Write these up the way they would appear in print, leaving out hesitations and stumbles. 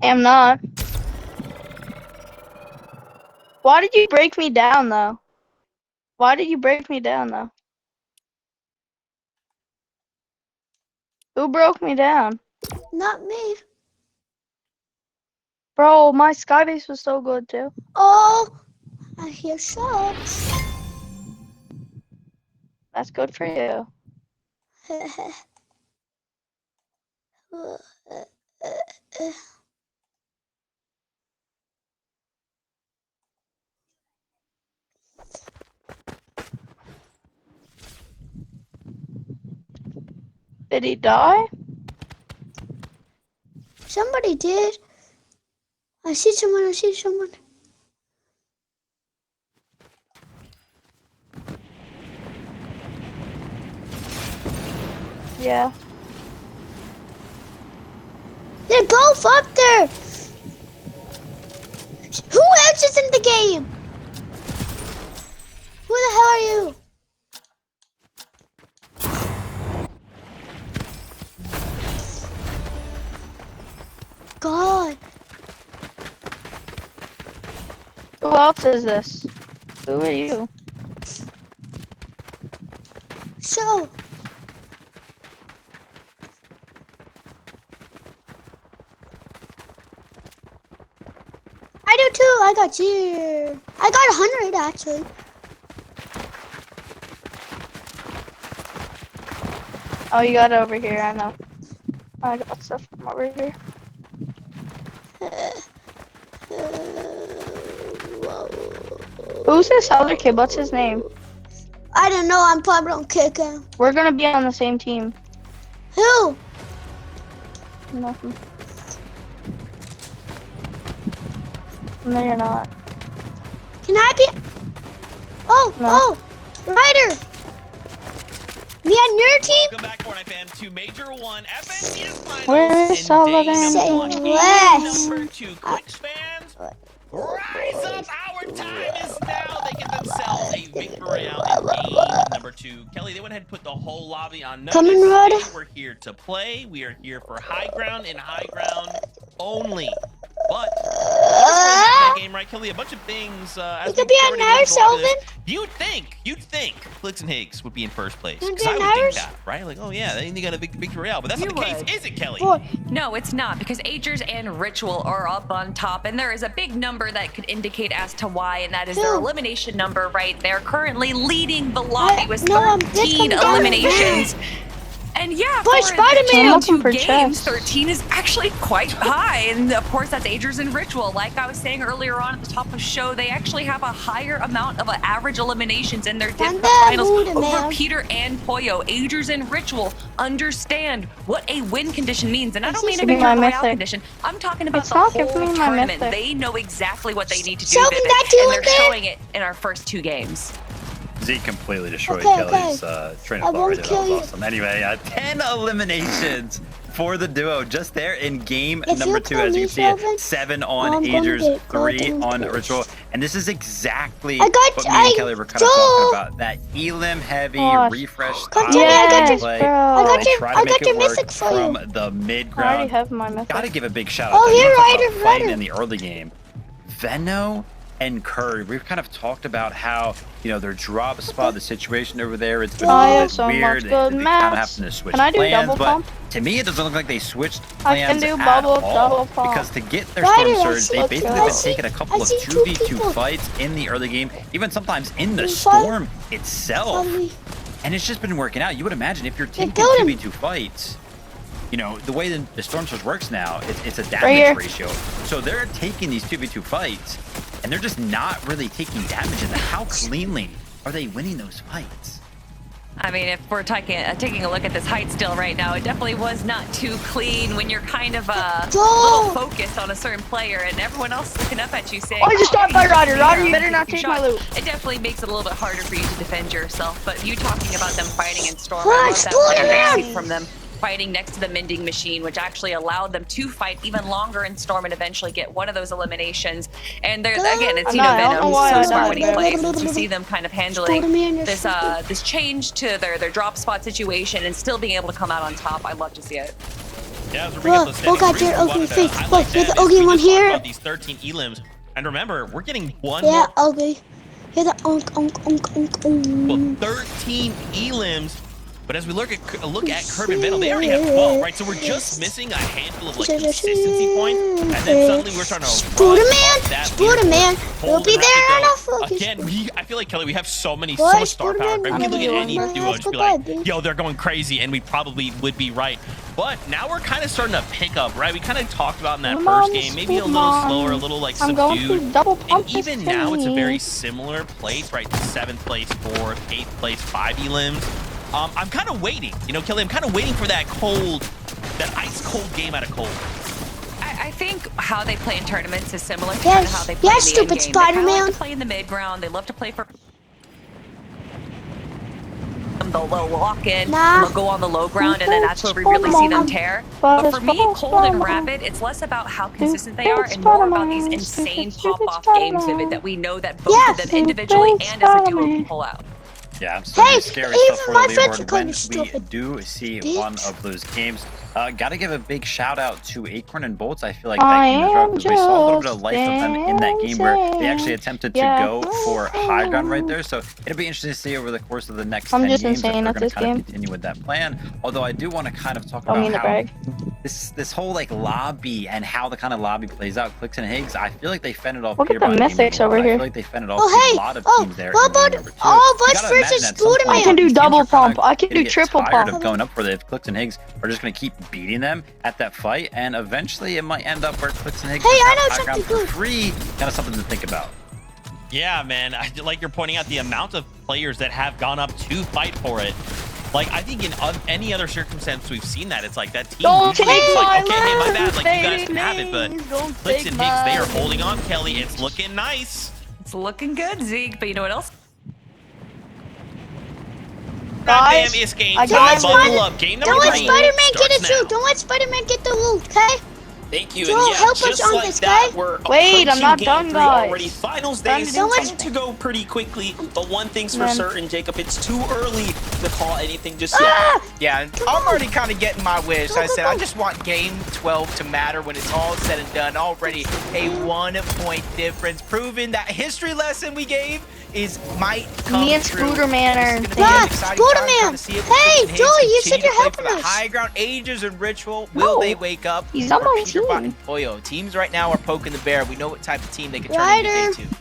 I'm not. Why did you break me down, though? Why did you break me down, though? Who broke me down? Not me. Bro, my skybase was so good, too. Oh, I hear shots. That's good for you. Did he die? Somebody did. I see someone. I see someone. Yeah. They're both up there. Who else is in the game? Who the hell are you? God. Who else is this? Who are you? So. I do too. I got you. I got 100 actually. Oh, you got it over here. I know. I got stuff from over here. Who's this other kid? What's his name? I don't know. I'm probably gonna kick him. We're gonna be on the same team. Who? Nothing. No, you're not. Can I be? Oh, No. oh, Ryder. Me on your team? Welcome back, Fortnite fan, to Major 1 FNCS Finals. Where is all of them? Say less. Number 2, Quicks fans, rise up. Our time is now. They get themselves a victory out in game number 2. Kelly, they went ahead and put the whole lobby on notice. Coming, Ryder. We're here to play. We are here for high ground and high ground only. But that game, right, Kelly? A bunch of things. You could be on there, Selvin. You'd think Flicks and Higgs would be in first place. You'd Because be I would on think ours? that, right? Like, oh yeah, they got a big victory royale. But that's not the case, is it, Kelly? No, it's not, because Agers and Ritual are up on top, and there is a big number that could indicate as to why, and that is their elimination number right there, currently leading the lobby with 13 eliminations. And yeah, Boy, for Spider-Man. the 2 for games, chests. 13 is actually quite high. And of course, that's Agers and Ritual. Like I was saying earlier on at the top of the show, they actually have a higher amount of average eliminations in their different finals over Peter and Poyo. Agers and Ritual understand what a win condition means. And I don't mean a victory royale condition. I'm talking about the whole tournament. They know exactly what they need to do, Selvin, that dude and they're there? showing it in our first 2 games. Zeke completely destroyed Okay, Kelly's train I of thought won't right there. That kill was you. awesome. Anyway, 10 eliminations for the duo just there in game If number you 2. kill As me, you can see Selvin, it, 7 I'm on gonna Agers, get 3 caught on in Ritual. And this is exactly I got- what me and I- Kelly were kind of Joel. talking about. That elim heavy Gosh. refresh Come style to me, I got of your- play. bro. I got They your- try I to got make your it work mythic for from you. the mid I already ground. have my mythic. Gotta give a big shout Oh, out. to here, you talk Ryder, about fighting Ryder. in the early game. Venno and Curry, we've kind of talked about how, you know, their drop spot, the situation over there, it's been I a have little so bit much weird. good They kind of maps. having to switch Can I do plans, double but pump? to me, it doesn't look like they switched I can plans do at double all. pump. Because to get their Ryder, Storm I Surge, see- they basically I been see- taking a couple I of see two 2v2 people. fights in the early game, even sometimes in the Fight. Storm itself. Zombie. And it's just been working out. You would imagine if you're taking killed him. 2v2 fights, you know, the way the Storm Surge works now, it's a Right damage here. ratio. So they're taking these 2v2 fights, and they're just not really taking damage. And how cleanly are they winning those fights? I mean, if we're taking a look at this height still right now, it definitely was not too clean when you're kind of a Joel. little focused on a certain player and everyone else looking up at you saying, Oh, I just got by Ryder. Ryder, you I'm better taking not take my shots. loot. It definitely makes it a little bit harder for you to defend yourself. But you talking about them fighting in Storm, Come on, I love explode him, that man. from them fighting next to the mending machine, which actually allowed them to fight even longer in Storm and eventually get one of those eliminations. And they're again, it's I'm not- I don't know Venom why I so smart died when he there. plays. And to see them kind of handling Explode me in your this shooting. this change to their drop spot situation and still being able to come out on top, I love to see it. Yeah, as we're bringing up the standings, got the reason your we wanted ugly to face. highlight Look, you're that the is ugly we one just talked here. about these 13 elims. And remember, we're getting one Yeah, more ugly. You're the well, 13 elims. But as we look at Curb and Venom, they already have 12, right? So we're just missing a handful of like consistency points, and then suddenly we're starting to Spooderman, we'll be there on a focus. Again, I feel like Kelly, we have so much star power. Right? We can look at any duo and just be like, yo, they're going crazy, and we probably would be right. But now we're kind of starting to pick up, right? We kind of talked about in that first game, maybe a little slower, a little like subdued. And even now, it's a very similar place, right? 7th place, 4th, 8th place, 5 elims. I'm kind of waiting, you know, Kelly. I'm kind of waiting for that ice cold game out of cold. I think how they play in tournaments is similar to Yes, how they play yes, in the stupid end game. They kinda Spider-Man. like to play in the mid ground. They love to play for. They'll lock in, Nah. they'll go on the low ground, and then that's where we really see them tear. But for me, Cold and Rapid, it's less about how consistent they are and more about these insane pop-off games, Vivid, that we know that both of them individually and as a duo can pull out. Yeah, I'm still scary stuff for the my friends are leaderboard calling when me stupid, we do see bitch. one of those games. Gotta give a big shout out to Acorn and Bolts. I feel like that game is rough because we saw a little bit of life of them in that game where they actually attempted to go for high ground right there. So it'll be interesting to see over the course of the next 10 games if they're going to kind of continue with that plan. Although I do want to kind of talk about how this whole like lobby and how the kind of lobby plays out. Clicks and Higgs, I feel like they fended off. Look at the mythics over here. I feel like they fended off a lot of teams there. Bush versus Spooderman. I can do double pump. I can do triple tired pump. of going up for it if Clicks and Higgs are just going to keep beating them at that fight, and eventually it might end up where Clicks and Higgs something for free. Kind of something to think about. Yeah, man. Like you're pointing out the amount of players that have gone up to fight for it. Like, I think in any other circumstance we've seen that. It's like that team usually is like, okay, hey, my bad, like you guys can have it, but Clicks and Higgs, they are holding on, Kelly. It's looking nice. It's looking good, Zeke, but you know what else? Goddamn, it's game time. Buckle up. Game number 3. Don't let Spider-Man get it too. Don't let Spider-Man get the loot, okay? Thank you. Joel, and yeah, help us just on like this, that, guy. we're Wait, I'm not approaching done, game 3 guys. already. Finals days tend to go pretty quickly, but one thing's for certain, Jacob, it's too early to call anything just yet. Yeah, I'm already kind of getting my wish. I said I just want game 12 to matter when it's all said and done. Already a 1-point difference, proving that history lesson we gave might come Me and true. Spooderman are. Spooderman! Hey, Joey, you said you're helping us. High ground, Ages and Ritual. Will they wake up? He's on my team. Oh, yo, teams right now are poking the bear. We know what type of team they can turn into day 2.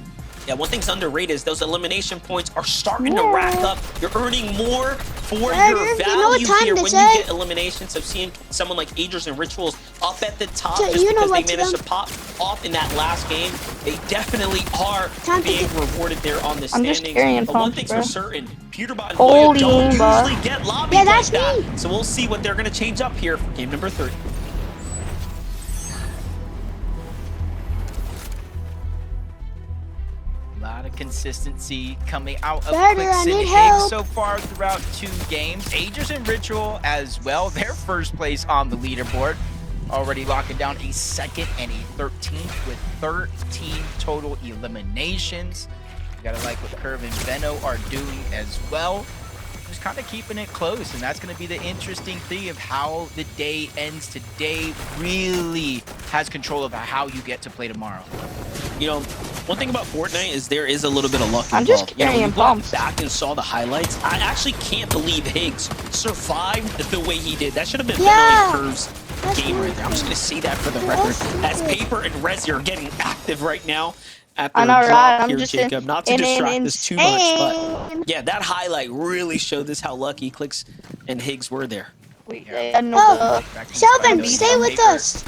Yeah, one thing's underrated is those elimination points are starting to rack up. You're earning more for your value here when you get eliminations. Of seeing someone like Agers and Rituals up at the top just because they managed to pop off in that last game. They definitely are being rewarded there on the standings. But one thing's for certain, Pewterbot and Boya don't usually get lobbied like that. So we'll see what they're going to change up here for game number 3. A lot of consistency coming out of Clicks and Higgs so far throughout 2 games. Agers and Ritual as well, their first place on the leaderboard. Already locking down a 2nd and a 13th with 13 total eliminations. You gotta like what Curve and Veno are doing as well. Just kind of keeping it close, and that's going to be the interesting thing of how the day ends today. Really has control of how you get to play tomorrow. You know, one thing about Fortnite is there is a little bit of luck involved. I'm just carrying bumps. Back and saw the highlights. I actually can't believe Higgs survived the way he did. That should have been Benelli Curve's game right there. I'm just going to say that for the record. As Paper and Rezi are getting active right now. At the drop here, Jacob. Not to distract us too much, but yeah, that highlight really showed us how lucky Clicks and Higgs were there. Sheldon, stay with us.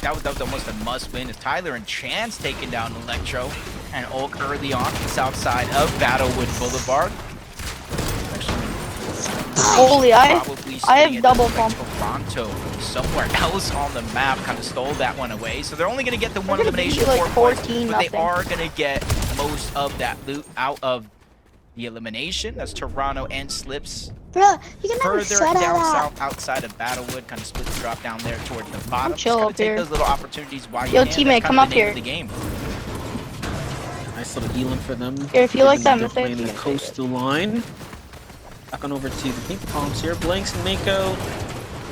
That was almost a must-win. As Tyler and Chance taking down Electro and Ulk early on the south side of Battlewood Boulevard. Holy, I have double pump. Toronto somewhere else on the map kind of stole that one away. So they're only going to get the one elimination, like 4 points, but they are going to get most of that loot out of the elimination. That's Toronto and Slips. Bro, you can never further shut down out. south outside of Battlewood, kind of split the drop down there towards the bottom. I'm chill Just up here. take those little opportunities while you Yo, can. teammate, come up here. The game. Nice little healing for them. Here, if you like that, they're playing the coastal line. Back on over to the pink palms here. Blanks and Mako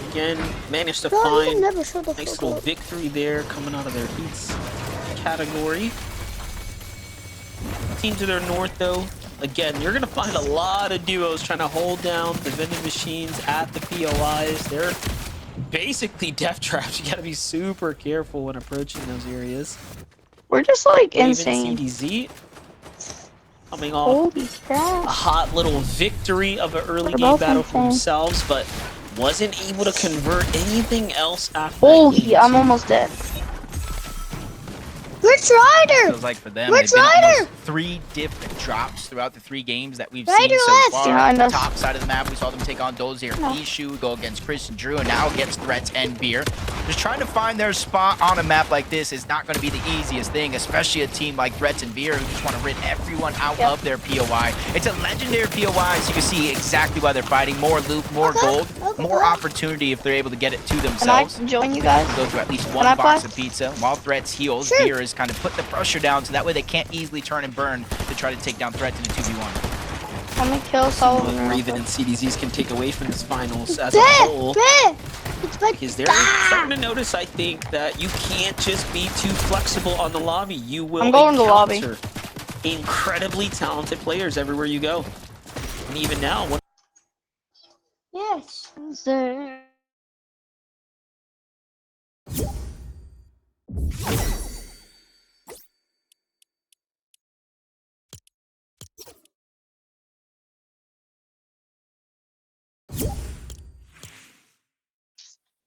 again managed to No, you find never show the a nice photo. little victory there coming out of their heats category. Team to their north, though, again, you're going to find a lot of duos trying to hold down the vending machines at the POIs. They're basically death traps. You got to be super careful when approaching those areas. We're just like Even insane. CDZ coming off Holy a crap. hot little victory of an early We're game both battle for insane. themselves, but wasn't able to convert anything else after Oh, that game. I'm almost dead. Rich Rider! Feels like for them, Rich they've been Rider! almost 3 different drops throughout the 3 games that we've Rider seen so left! far. Behind us. Top side of the map, we saw them take on Dozier, No. Ishu, go against Chris and Drew, and now against Threats and Beer. Just trying to find their spot on a map like this is not going to be the easiest thing, especially a team like Threats and Beer who just want to rid everyone out of their POI. It's a legendary POI, so you can see exactly why they're fighting. More loot, more gold, more opportunity if they're able to get it to Can I themselves. join you guys? Go through at least Can one I box play? of pizza while Threats heals. Sure. Beer is kind of put the pressure down so that way they can't easily turn and burn to try to take down Threats in a 2v1. I'm gonna kill Sullivan. What real Raven quick. and CDZs can take away from this finals as a Bet! whole. Bet! It's bet. Because they're starting to notice, I think, that you can't just be too flexible on the lobby. You will I'm going to the lobby. encounter incredibly talented players everywhere you go. And even now, what Yes.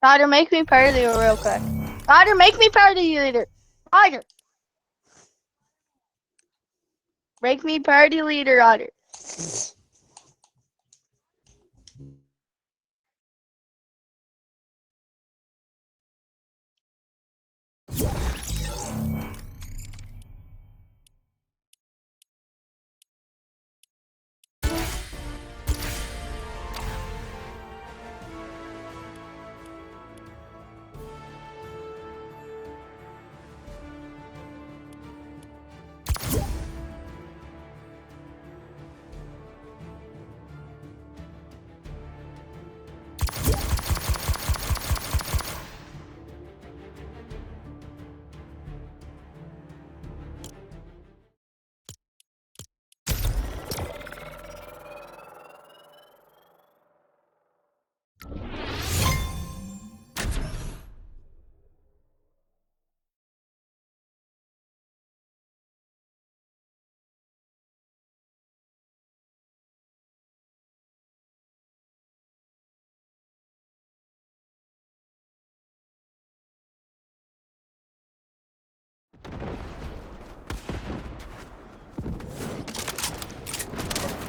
Ryder, make me party leader real quick. Ryder, make me party leader. Ryder. Make me party leader, Ryder.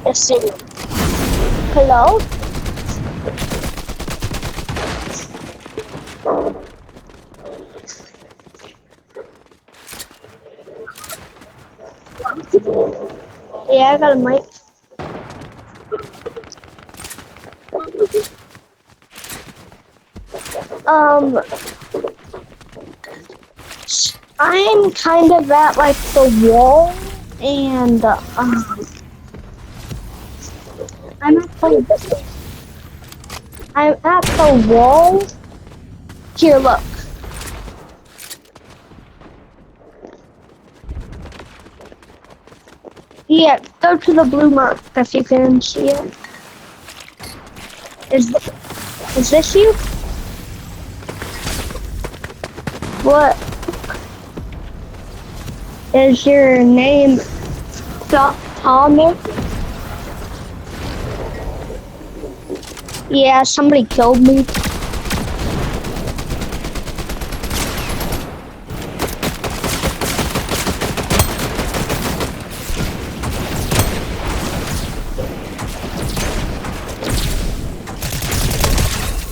Let's see. Hello? Yeah, I got a mic. I'm kind of at like the wall, and I'm at the wall. Here, look. Yeah, go to the blue mark if you can see it. Is this you? What is your name? Thomas? Yeah, somebody killed me.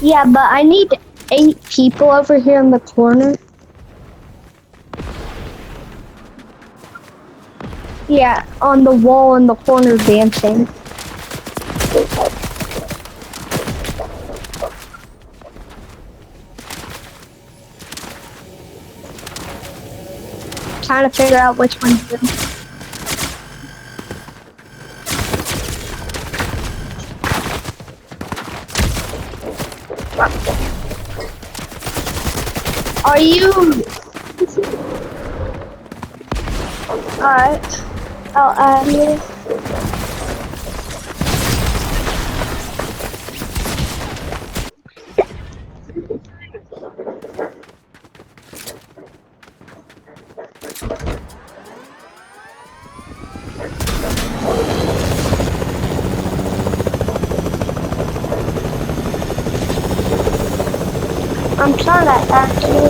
Yeah, but I need 8 people over here in the corner. Yeah, on the wall in the corner dancing. Trying to figure out which one's good. Are you? Alright. I'll add you. I'm trying to add you.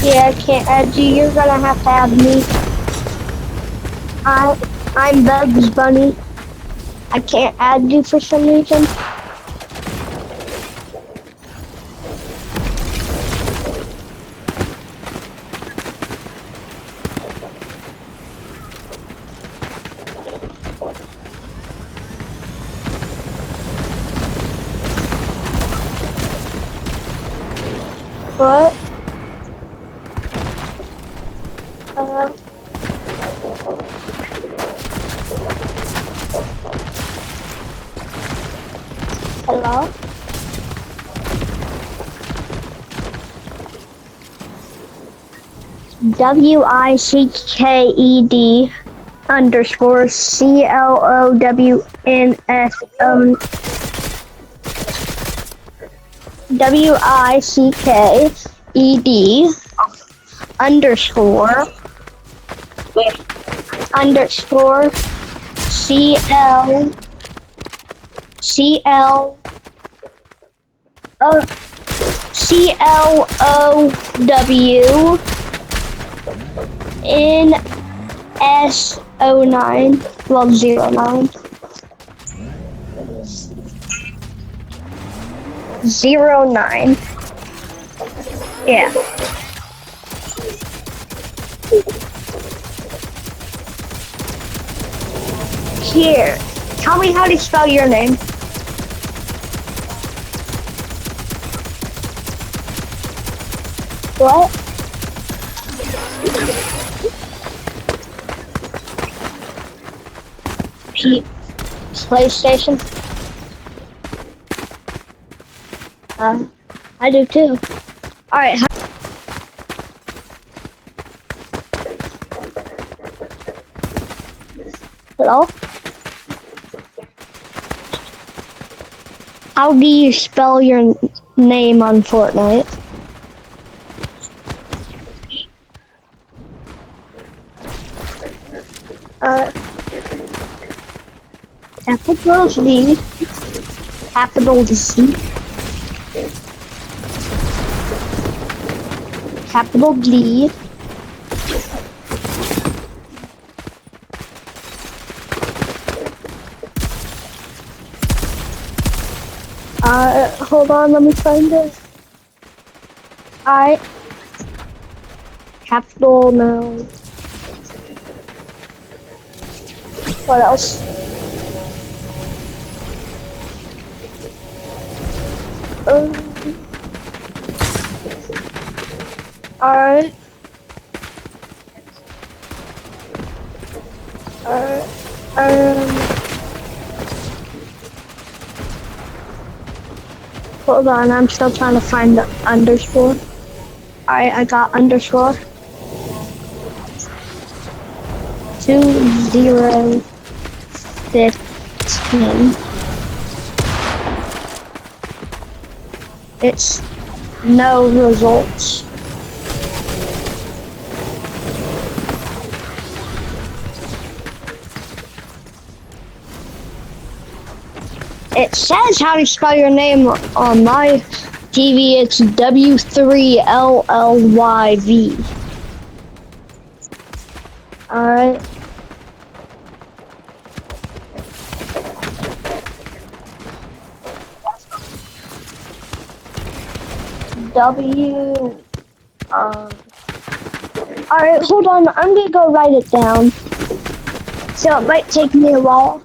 Yeah, I can't add you. You're gonna have to add me. I'm Bugs Bunny. I can't add you for some reason. What? Hello? WICKED underscore CLOWNSO WICKED underscore CLOWNSO9 well 09 09 yeah. Here, tell me how to spell your name. What? PlayStation? I do too. Alright. Hello? How do you spell your name on Fortnite? Capital D, capital C, capital D, hold on, let me find it. Capital now. What else? Alright. Hold on, I'm still trying to find the underscore. Alright, I got underscore. 2015. It's no results. It says how to spell your name on my TV. It's W3LLYV. Alright. Alright, hold on. I'm gonna go write it down. So it might take me a while.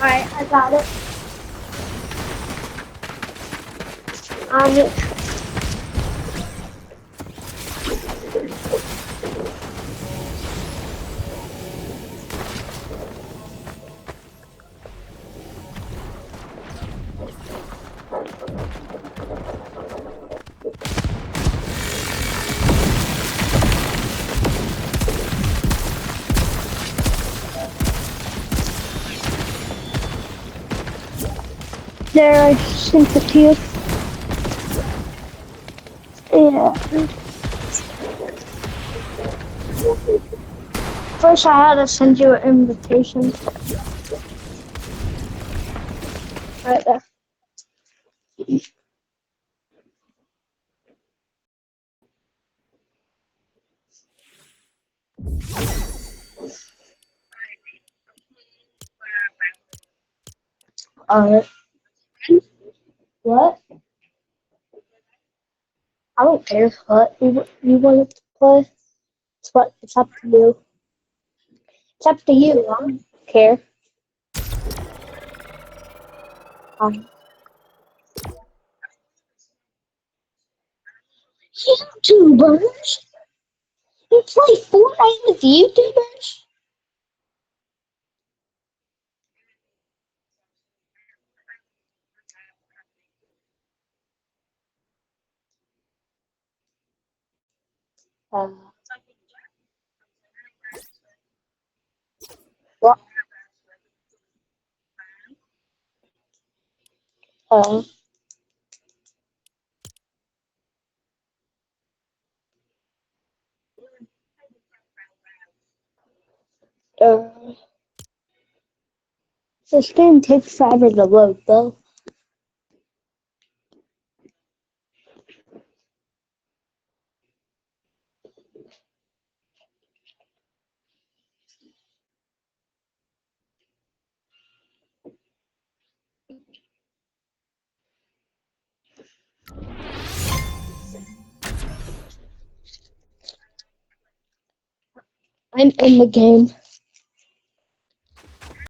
Alright, I got it. On it. There, I sent it to you. Yeah. First, I had to send you an invitation. Right there. Alright. What? I don't care what you want to play. It's up to you. It's up to you. I don't care. YouTubers? You play Fortnite with YouTubers? What? Uh, uh, this game takes forever to load, though. I'm in the game.